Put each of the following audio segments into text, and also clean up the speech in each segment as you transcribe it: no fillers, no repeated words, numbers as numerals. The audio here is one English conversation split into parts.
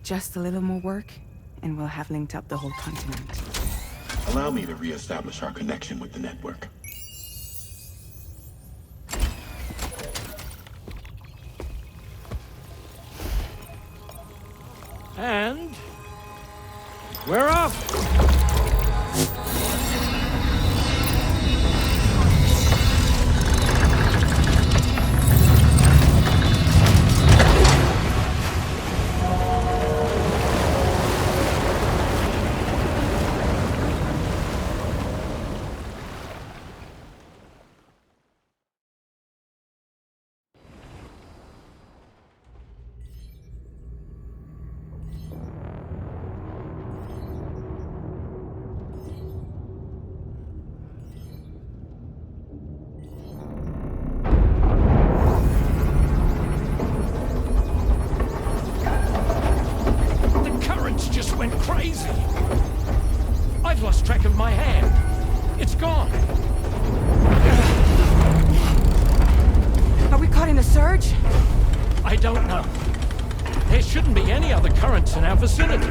Just a little more work, and we'll have linked up the whole continent. Allow me to reestablish our connection with the network. And we're off! Crazy! I've lost track of my hand. It's gone. Are we caught in a surge? I don't know. There shouldn't be any other currents in our vicinity.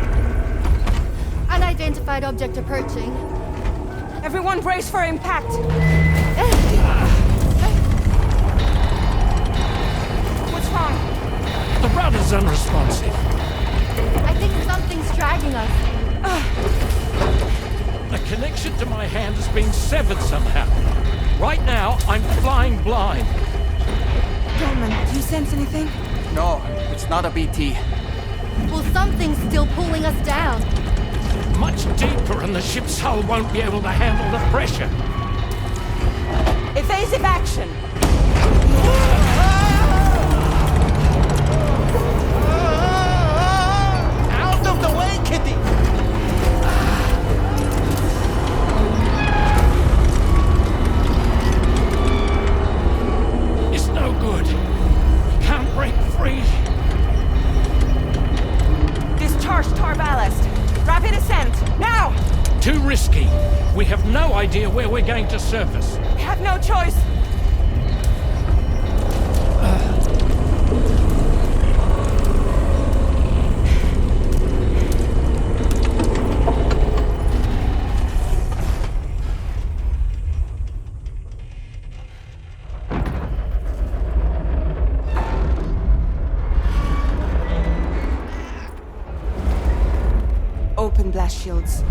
Unidentified object approaching. Everyone brace for impact! What's wrong? The rudder's unresponsive. I think something's dragging us. The connection to my hand has been severed somehow. Right now, I'm flying blind. Dolman, do you sense anything? No, it's not a BT. Well, something's still pulling us down. Much deeper, and the ship's hull won't be able to handle the pressure. Evasive action! Out of the way, Kitty! It's no good. Can't break free. Discharge tar ballast. Rapid ascent, now! Too risky. We have no idea where we're going to surface. We have no choice. Open blast shields.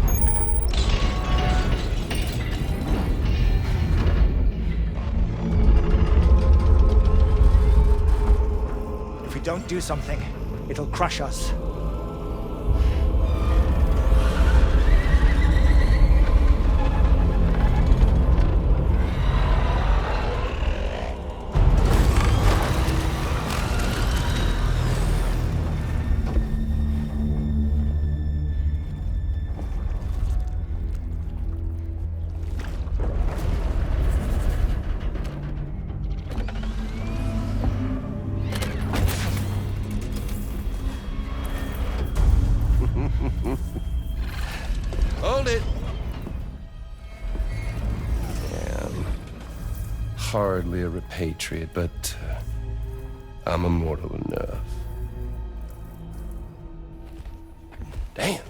If we don't do something, it'll crush us. Hold it! Yeah, I'm hardly a repatriate, but I'm immortal enough. Damn.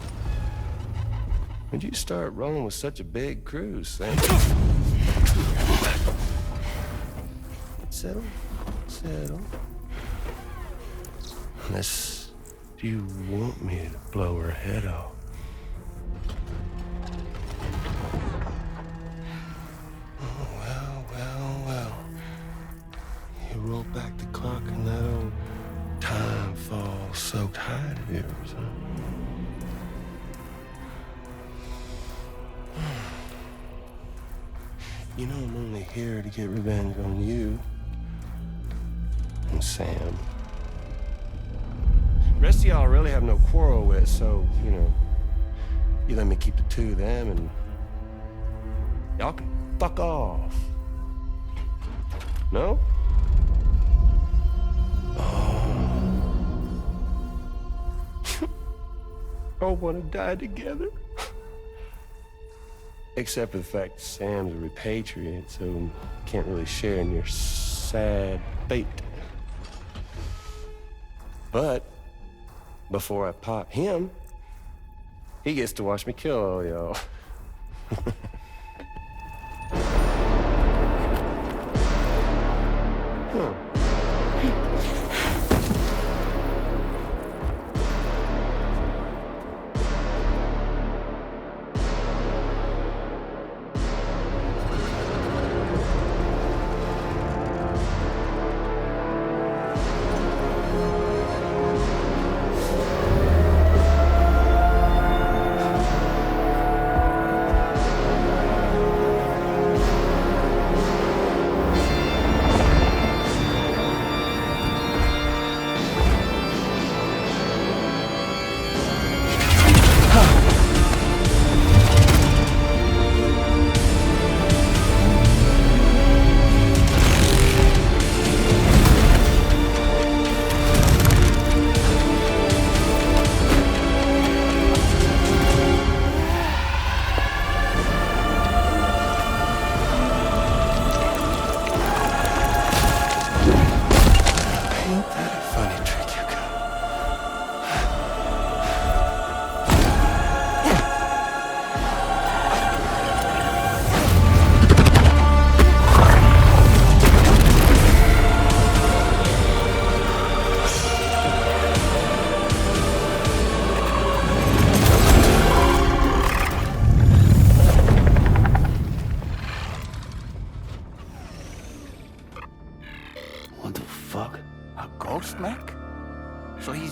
When'd you start rolling with such a big crew, Sam? Settle. Unless you want me to blow her head off. Well. You roll back the clock and that old time-fall-soaked hide of yours, huh? You know I'm only here to get revenge on you and Sam. The rest of y'all I really have no quarrel with, so, you let me keep the two of them and y'all can fuck off. No? All want to die together. Except for the fact Sam's a repatriate, so can't really share in your sad fate. But before I pop him, he gets to watch me kill all y'all. What the fuck? A ghost mech? So he's...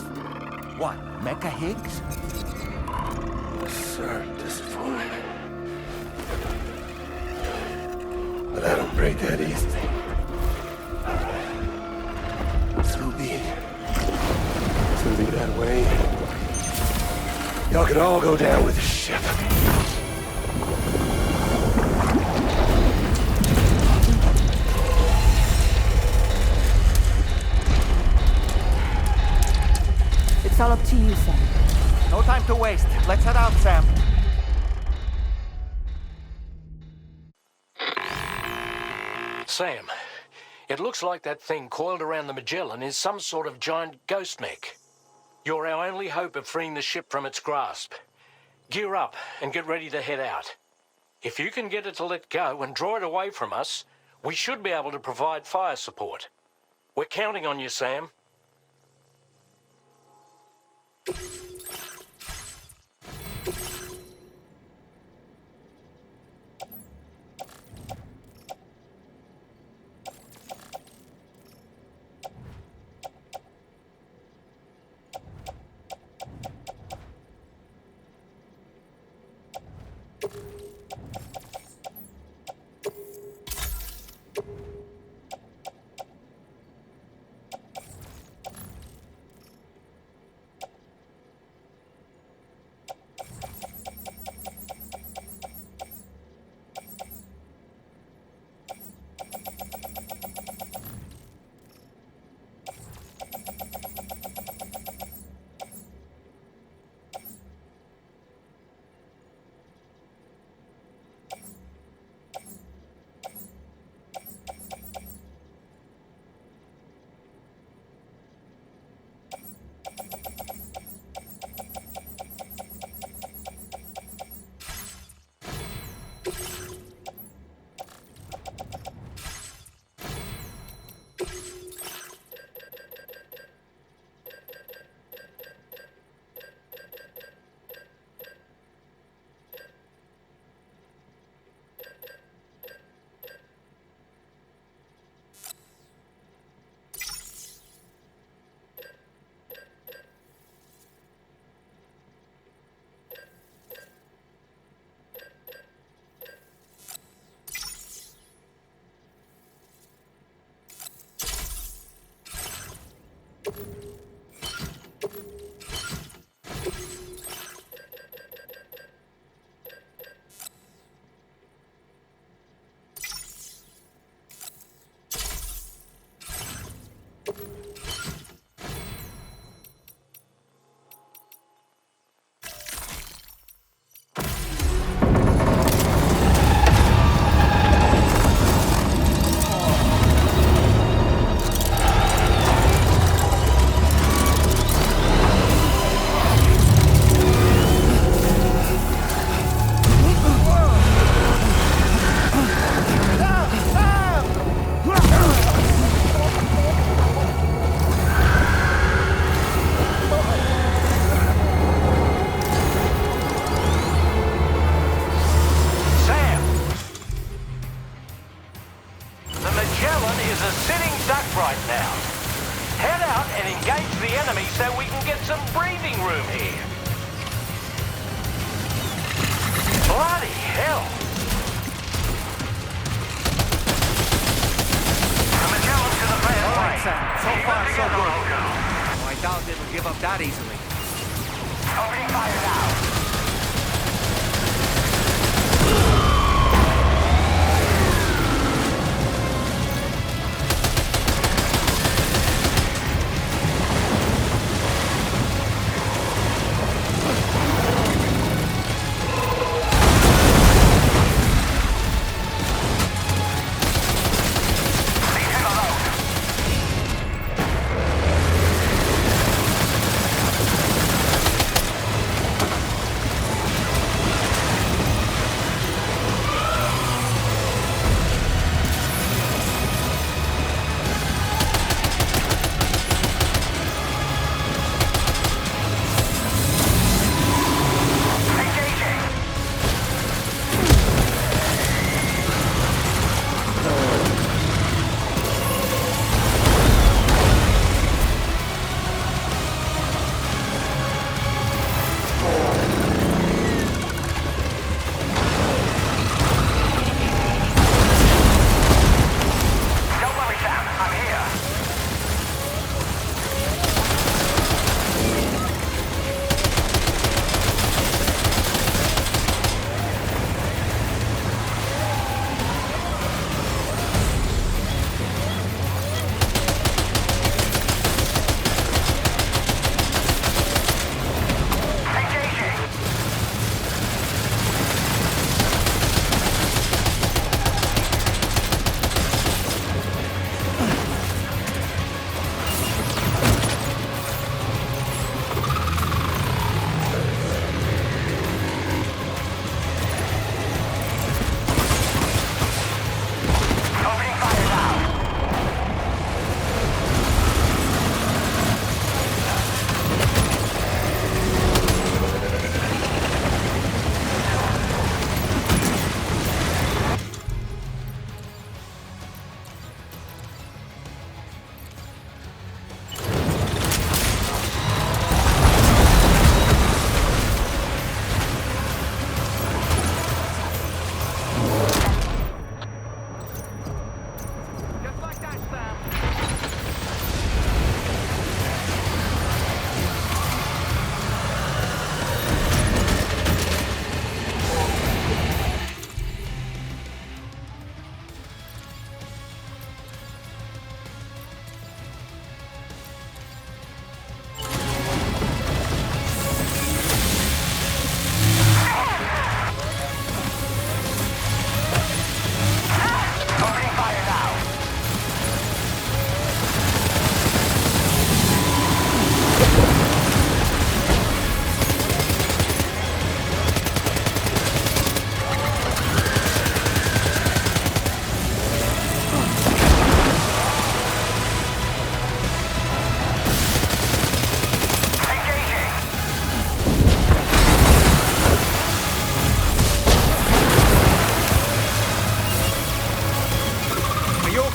what? Mecha Higgs? Sir, disappointed. But I don't break that easy. So be it. So be that way. Y'all could all go down with the ship. It's all up to you, Sam. No time to waste. Let's head out, Sam. Sam, it looks like that thing coiled around the Magellan is some sort of giant ghost mech. You're our only hope of freeing the ship from its grasp. Gear up and get ready to head out. If you can get it to let go and draw it away from us, we should be able to provide fire support. We're counting on you, Sam. some breathing room here. Bloody hell. The Magellan's to the fair All right, way. Sam. So far, so Together, good. loco. Oh, I doubt it'll give up that easily. Opening fire now.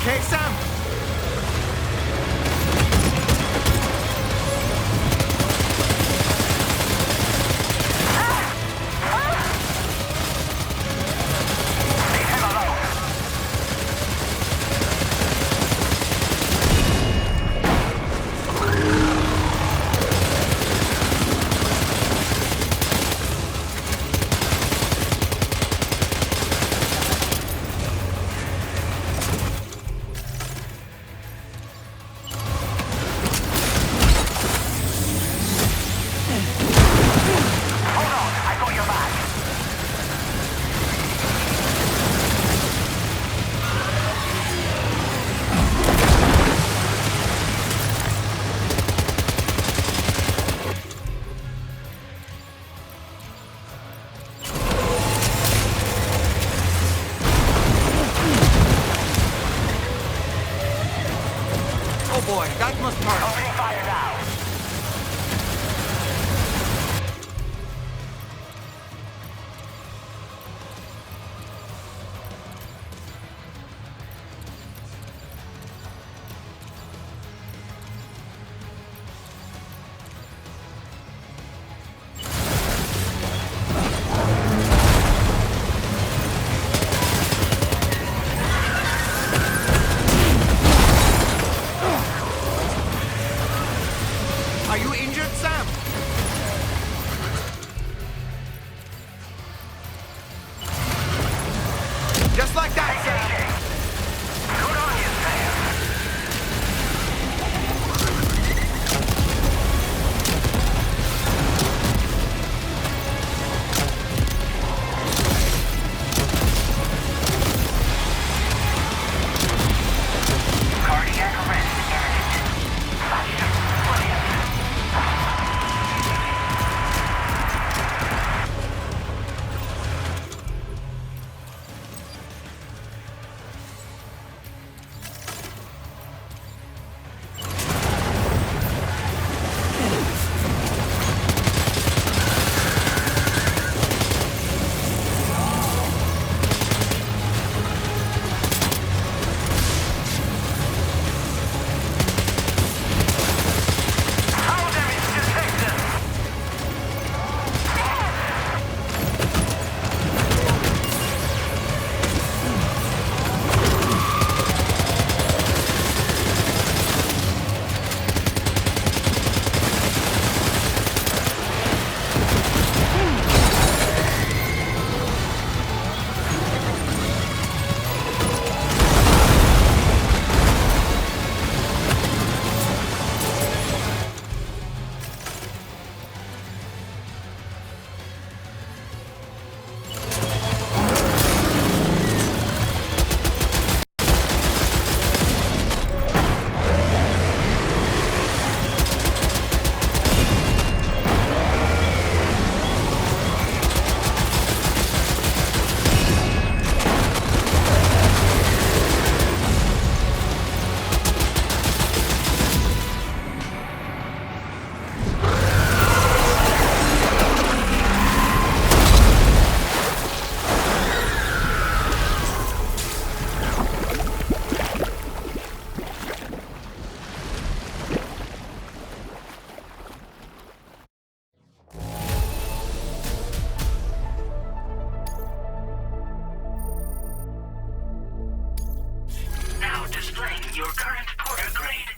okay, Sam? Oh boy, that must hurt. Opening fire now. Just like that, Sam. Good on you, Sam. Cardiac arrest imminent. Brilliant. How damage detected? Now displaying your current porter grade.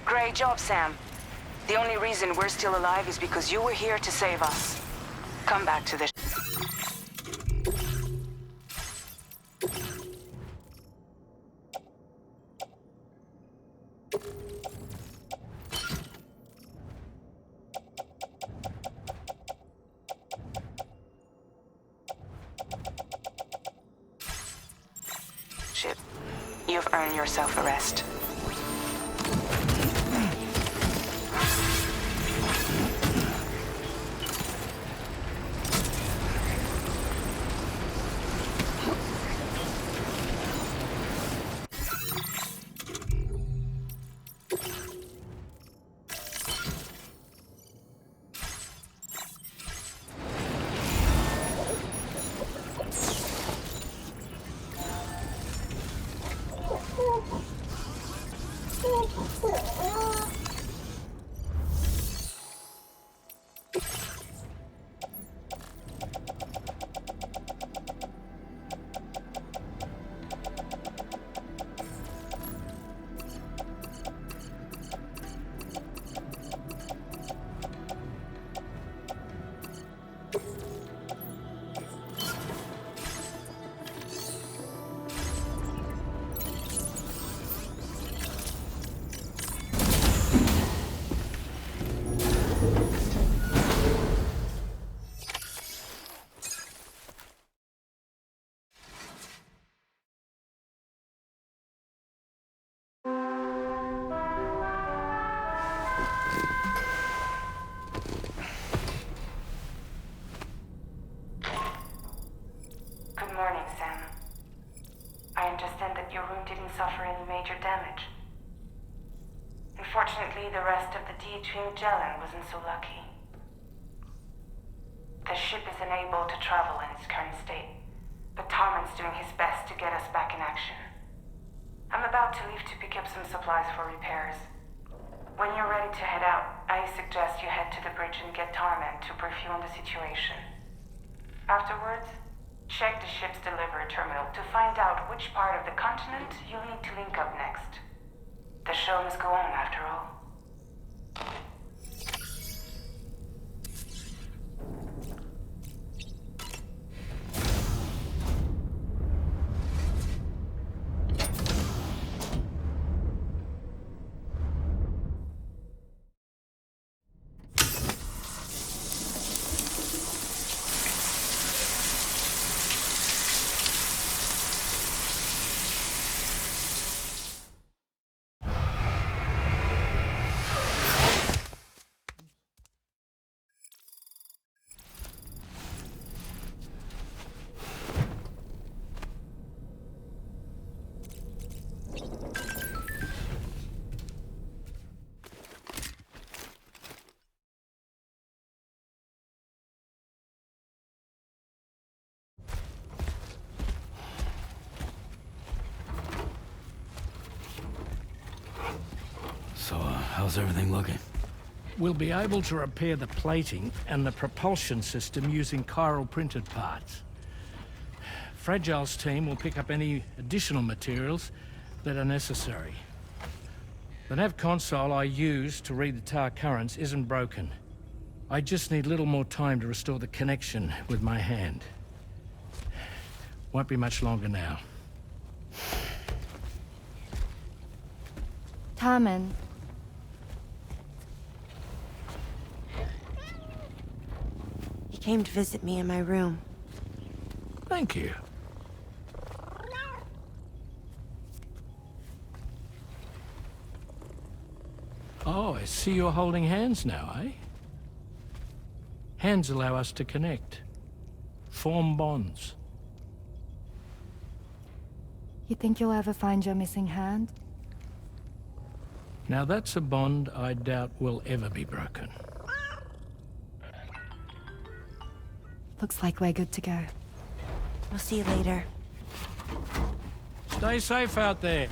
Great job, Sam. The only reason we're still alive is because you were here to save us. Come back to the... ship. You've earned yourself a rest. Good morning, Sam. I understand that your room didn't suffer any major damage. Unfortunately, the rest of the DH Magellan wasn't so lucky. The ship is unable to travel in its current state, but Tarman's doing his best to get us back in action. I'm about to leave to pick up some supplies for repairs. When you're ready to head out, I suggest you head to the bridge and get Tarman to brief you on the situation. Afterwards, check the ship's delivery terminal to find out which part of the continent you'll need to link up next. The show must go on, after all. So, how's everything looking? We'll be able to repair the plating and the propulsion system using chiral printed parts. Fragile's team will pick up any additional materials that are necessary. The nav console I use to read the tower currents isn't broken. I just need a little more time to restore the connection with my hand. Won't be much longer now. Tarman. He came to visit me in my room. Thank you. Oh, I see you're holding hands now, eh? Hands allow us to connect. Form bonds. You think you'll ever find your missing hand? Now that's a bond I doubt will ever be broken. Looks like we're good to go. We'll see you later. Stay safe out there.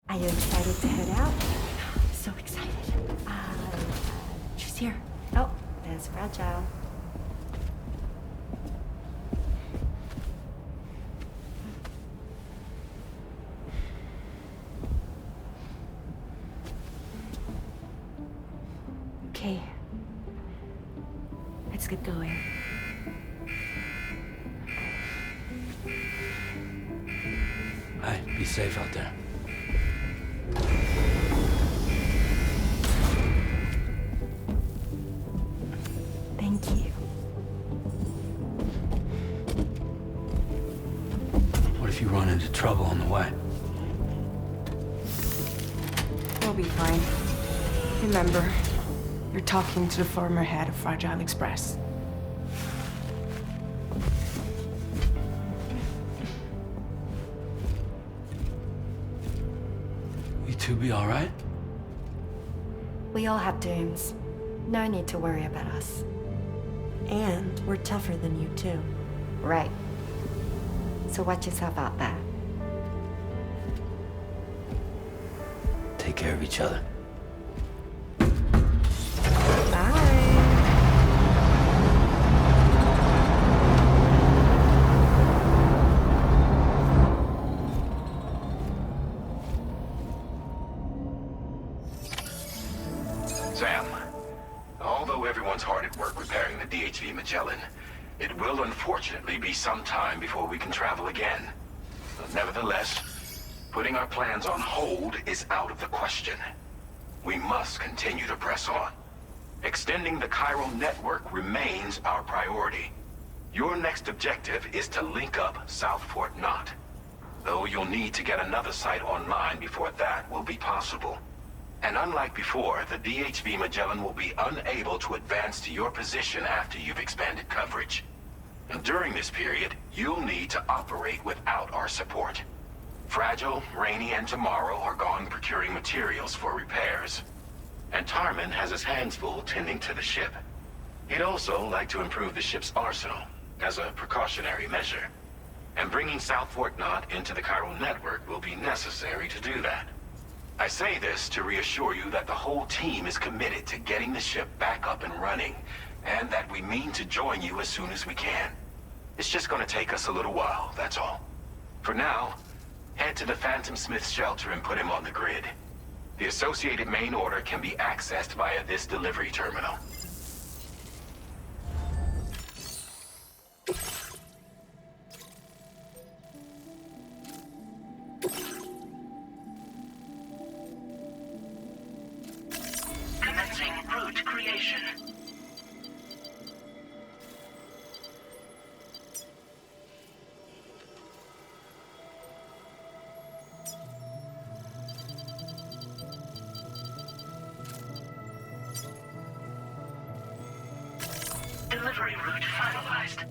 Are you excited to head out? So excited. She's here. Oh, there's Fragile. Okay. Let's get going. Hey, be safe out there. Thank you. What if you run into trouble on the way? We'll be fine. Remember, you're talking to the former head of Fragile Express. You two be all right? We all have dooms. No need to worry about us. And we're tougher than you, too. Right. So watch yourself out there. Take care of each other. Sam, although everyone's hard at work repairing the DHV Magellan, it will unfortunately be some time before we can travel again. Nevertheless, putting our plans on hold is out of the question. We must continue to press on. Extending the chiral network remains our priority. Your next objective is to link up South Fort Knot. Though you'll need to get another site online before that will be possible. And unlike before, the DHV Magellan will be unable to advance to your position after you've expanded coverage. And during this period, you'll need to operate without our support. Fragile, Rainy, and Tomorrow are gone procuring materials for repairs. And Tarman has his hands full tending to the ship. He'd also like to improve the ship's arsenal, as a precautionary measure. And bringing South Fort Knot into the chiral network will be necessary to do that. I say this to reassure you that the whole team is committed to getting the ship back up and running, and that we mean to join you as soon as we can. It's just gonna take us a little while, that's all. For now, head to the Phantom Smith shelter and put him on the grid. The associated main order can be accessed via this delivery terminal. Commencing route creation. Delivery route finalized.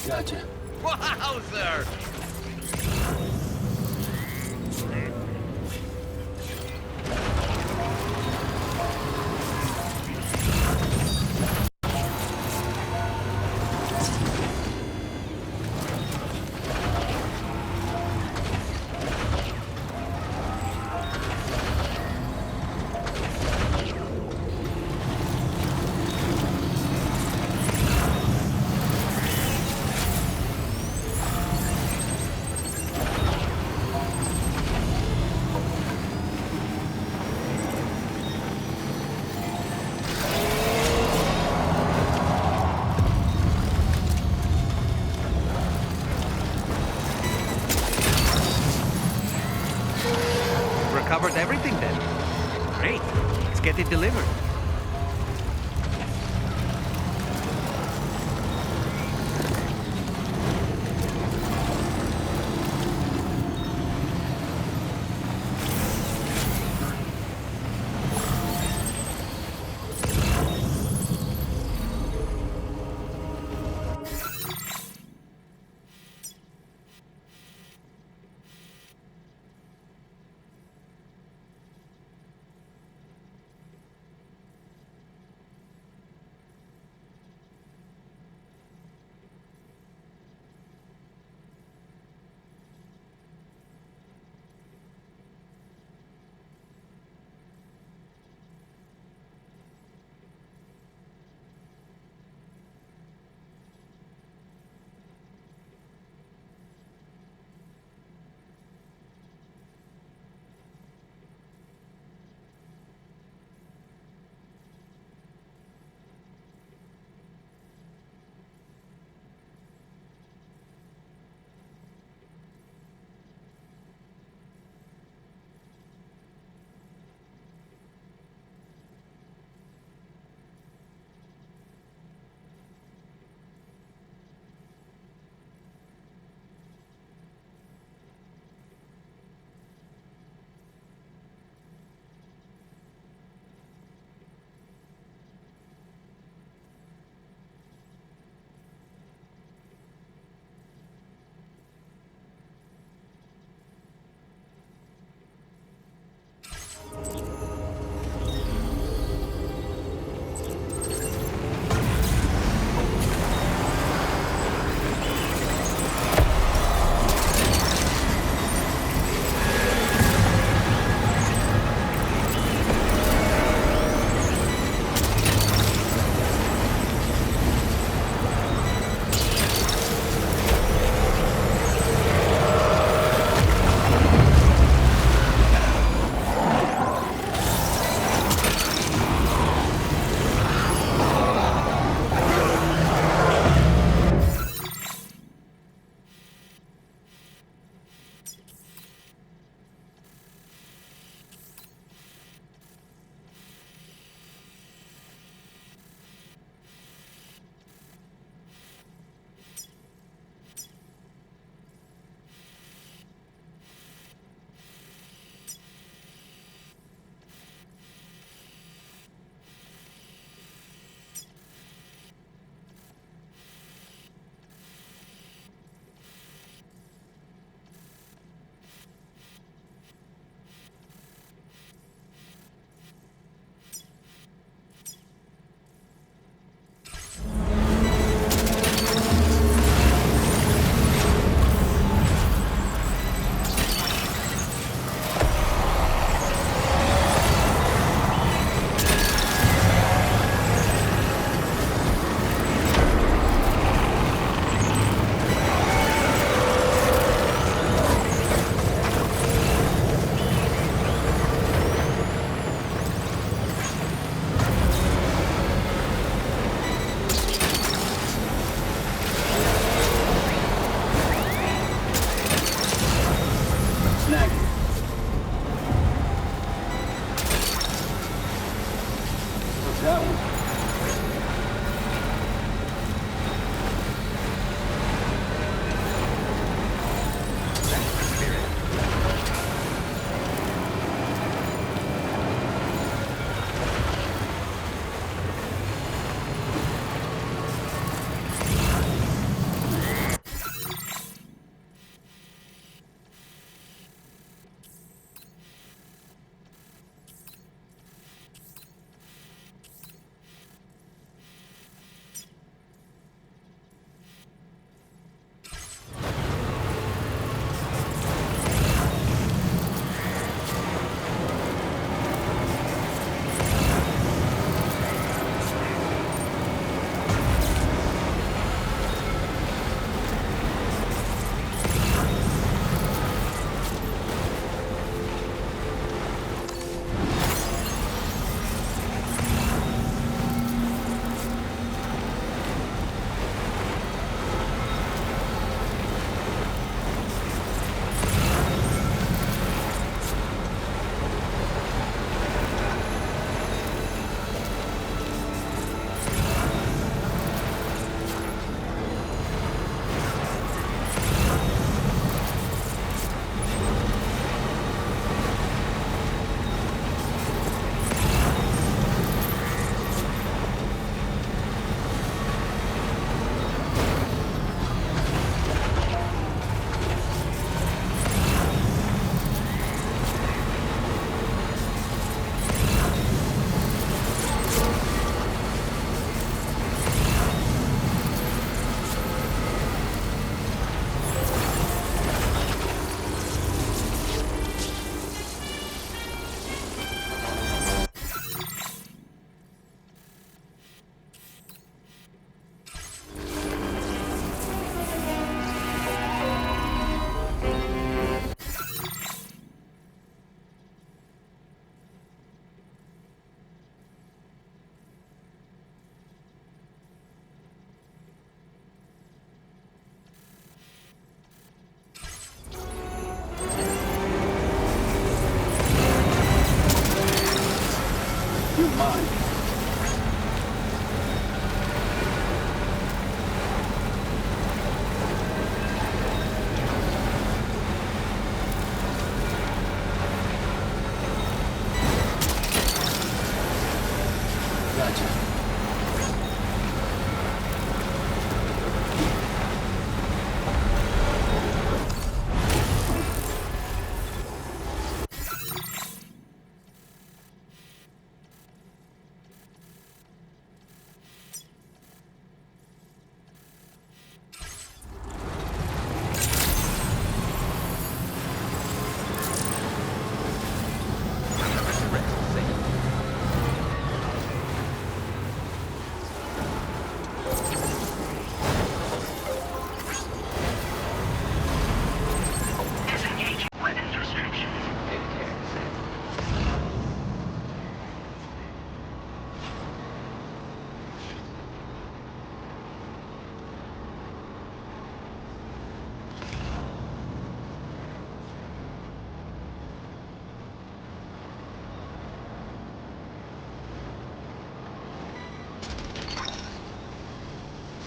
Gotcha. Wowzer! Recovered everything then. Great. Let's get it delivered.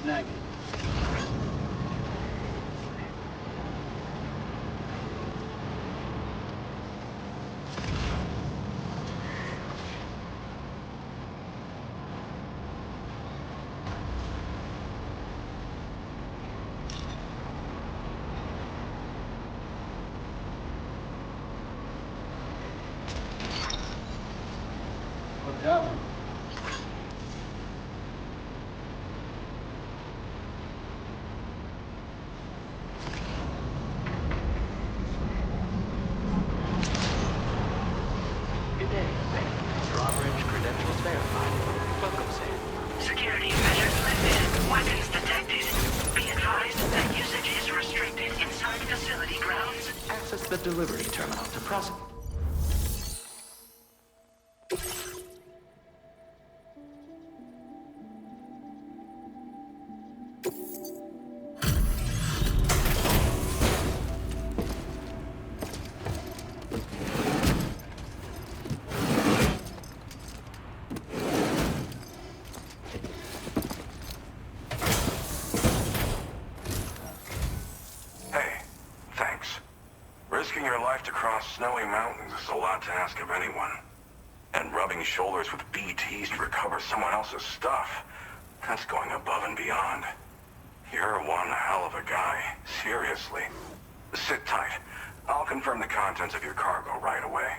Snag it. What's that one? Good day, Sam. Drawbridge credentials verified. Welcome, Sam. Security measures lifted. Weapons detected. Be advised that usage is restricted inside facility grounds. Access the delivery terminal to process. snowy mountains is a lot to ask of anyone. And rubbing shoulders with BTs to recover someone else's stuff, that's going above and beyond. You're one hell of a guy, seriously. Sit tight. I'll confirm the contents of your cargo right away.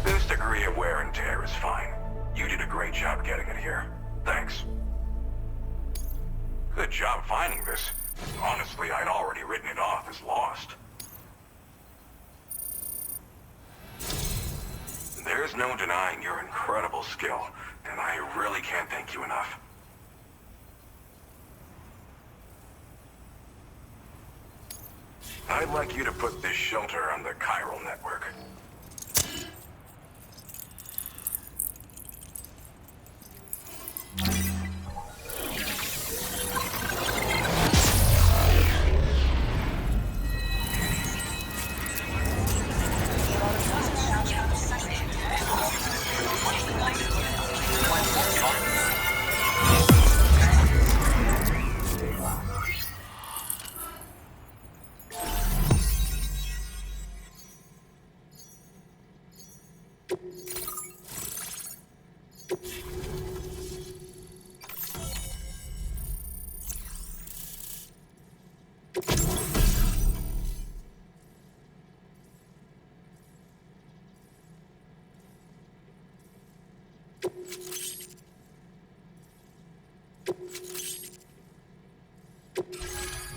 This degree of wear and tear is fine. You did a great job getting it here. Thanks. Good job finding this. Honestly, I'd already written it off as lost. There's no denying your incredible skill, and I really can't thank you enough. I'd like you to put this shelter on the chiral network.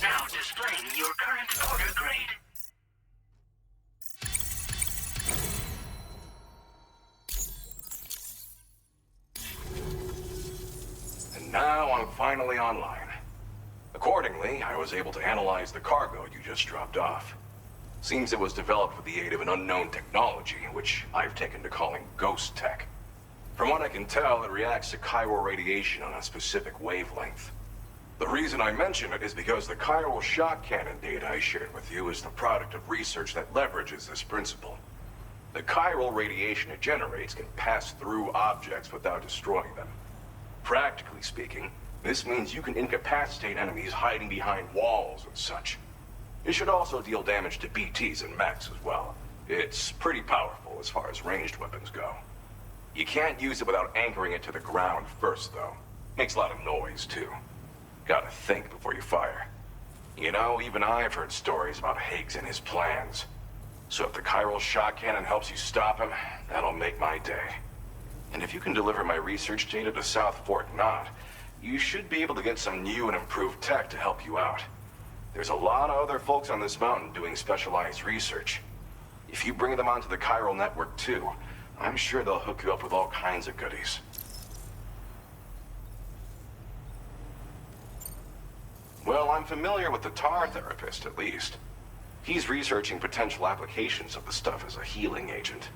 Now displaying your current order grade. And now I'm finally online. Accordingly, I was able to analyze the cargo you just dropped off. Seems it was developed with the aid of an unknown technology, which I've taken to calling ghost tech. From what I can tell, it reacts to chiral radiation on a specific wavelength. The reason I mention it is because the chiral shock cannon data I shared with you is the product of research that leverages this principle. The chiral radiation it generates can pass through objects without destroying them. Practically speaking, this means you can incapacitate enemies hiding behind walls and such. It should also deal damage to BTs and mechs as well. It's pretty powerful as far as ranged weapons go. You can't use it without anchoring it to the ground first, though. Makes a lot of noise, too. Gotta think before you fire. You know, even I've heard stories about Higgs and his plans. So if the chiral shock cannon helps you stop him, that'll make my day. And if you can deliver my research data to South Fort Knott, you should be able to get some new and improved tech to help you out. There's a lot of other folks on this mountain doing specialized research. If you bring them onto the chiral network too, I'm sure they'll hook you up with all kinds of goodies. Well, I'm familiar with the tar therapist, at least. He's researching potential applications of the stuff as a healing agent.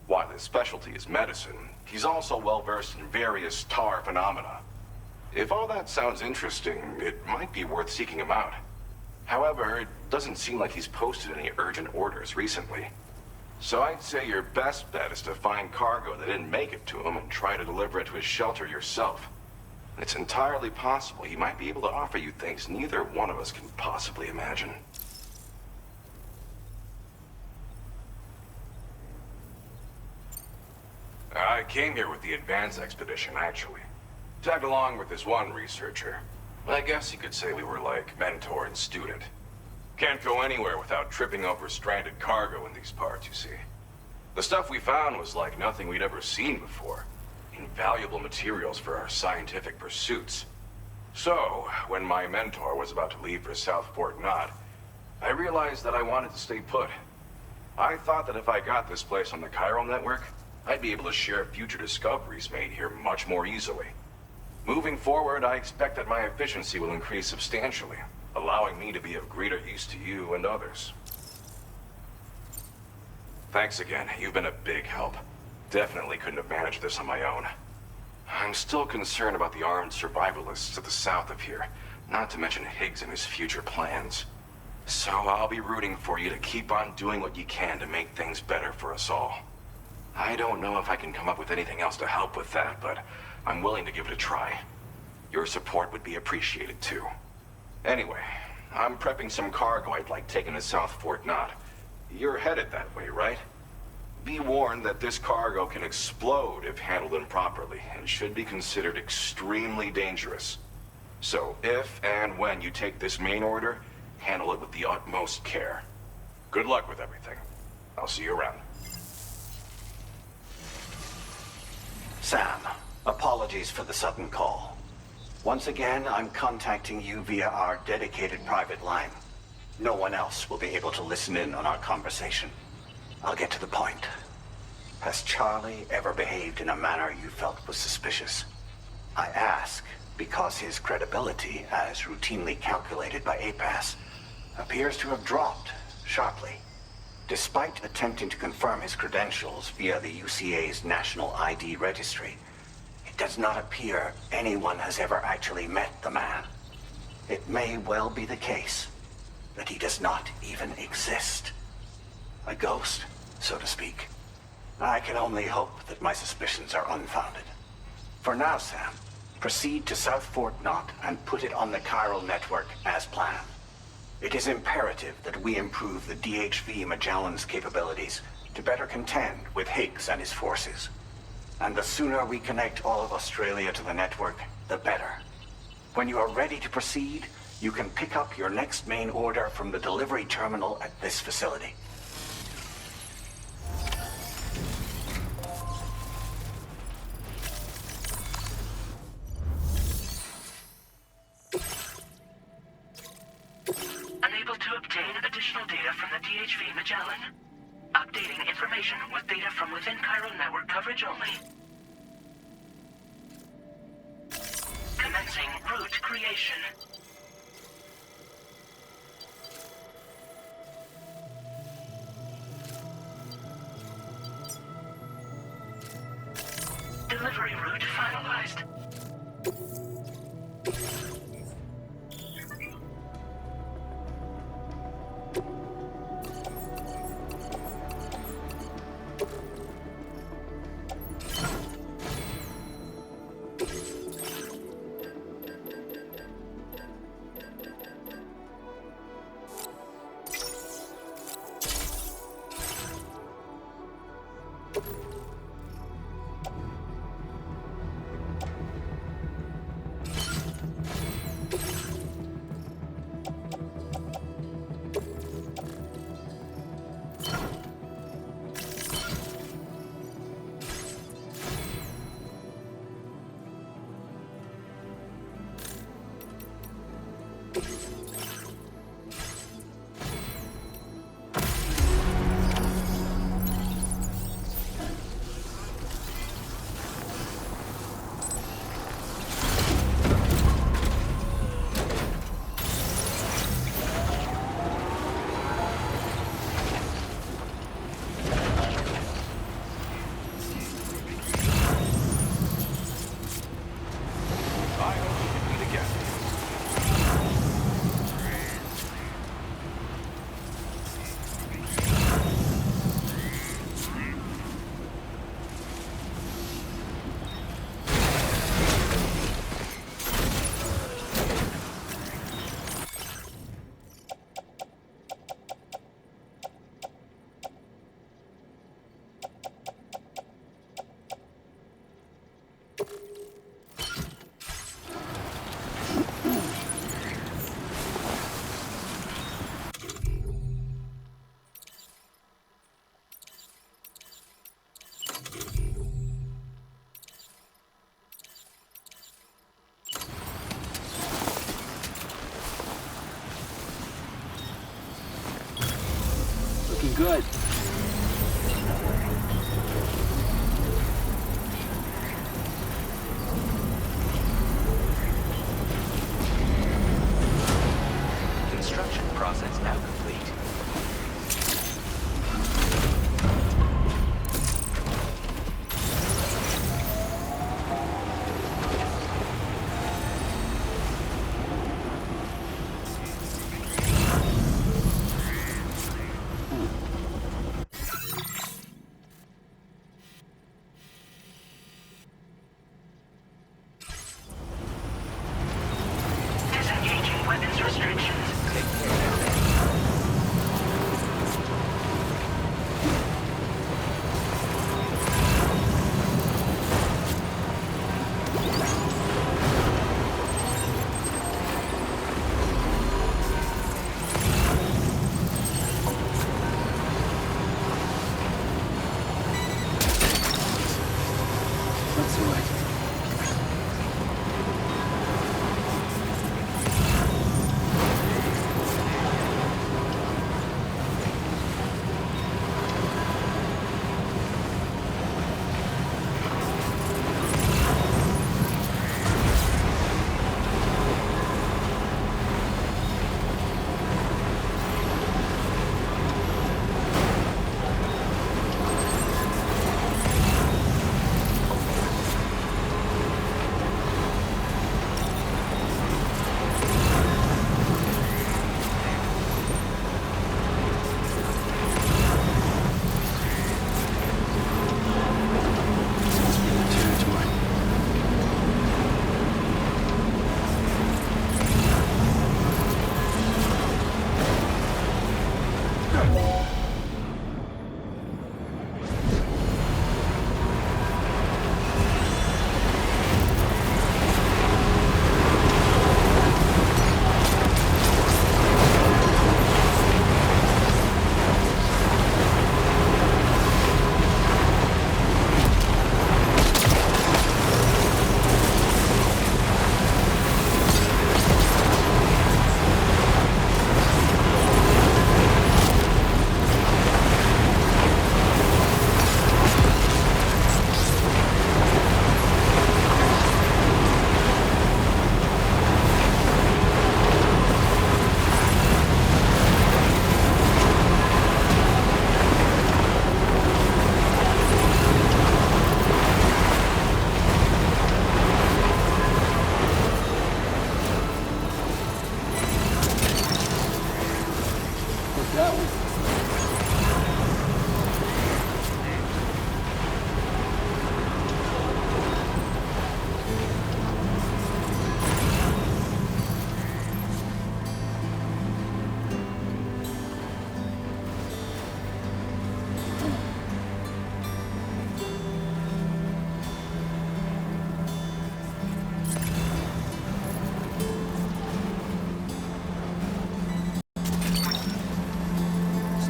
While his specialty is medicine, he's also well-versed in various tar phenomena. If all that sounds interesting, it might be worth seeking him out. However, it doesn't seem like he's posted any urgent orders recently. So I'd say your best bet is to find cargo that didn't make it to him and try to deliver it to his shelter yourself. It's entirely possible he might be able to offer you things neither one of us can possibly imagine. I came here with the advance expedition, actually. Tagged along with this one researcher. I guess you could say we were like mentor and student. Can't go anywhere without tripping over stranded cargo in these parts, you see. The stuff we found was like nothing we'd ever seen before. Invaluable materials for our scientific pursuits. So, when my mentor was about to leave for South Fort Knott, I realized that I wanted to stay put. I thought that if I got this place on the chiral network, I'd be able to share future discoveries made here much more easily. Moving forward, I expect that my efficiency will increase substantially, allowing me to be of greater use to you and others. Thanks again. You've been a big help. Definitely couldn't have managed this on my own. I'm still concerned about the armed survivalists to the south of here, not to mention Higgs and his future plans. So I'll be rooting for you to keep on doing what you can to make things better for us all. I don't know if I can come up with anything else to help with that, but I'm willing to give it a try. Your support would be appreciated too. Anyway, I'm prepping some cargo I'd like taken to South Fort Knott. You're headed that way, right? Be warned that this cargo can explode if handled improperly, and should be considered extremely dangerous. So if and when you take this main order, handle it with the utmost care. Good luck with everything. I'll see you around. Sam, apologies for the sudden call. Once again, I'm contacting you via our dedicated private line. No one else will be able to listen in on our conversation. I'll get to the point. Has Charlie ever behaved in a manner you felt was suspicious? I ask because his credibility, as routinely calculated by APAS, appears to have dropped sharply. Despite attempting to confirm his credentials via the UCA's National ID Registry, it does not appear anyone has ever actually met the man. It may well be the case that he does not even exist. A ghost, so to speak. I can only hope that my suspicions are unfounded. For now, Sam, proceed to South Fort Knott and put it on the chiral network as planned. It is imperative that we improve the DHV Magellan's capabilities to better contend with Higgs and his forces. And the sooner we connect all of Australia to the network, the better. When you are ready to proceed, you can pick up your next main order from the delivery terminal at this facility. Unable to obtain additional data from the DHV Magellan. Updating information with data from within chiral network coverage only. Commencing route creation. Delivery route finalized. Good. Construction process now complete.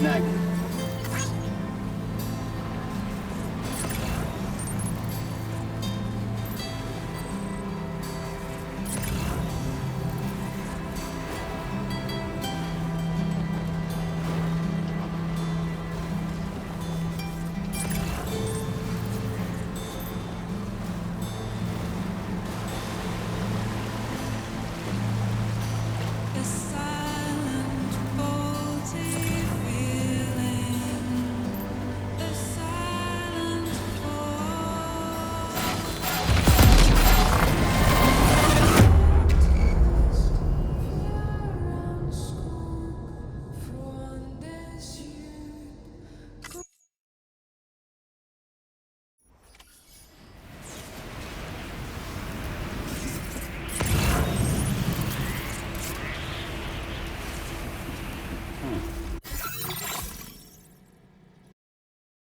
Snag it.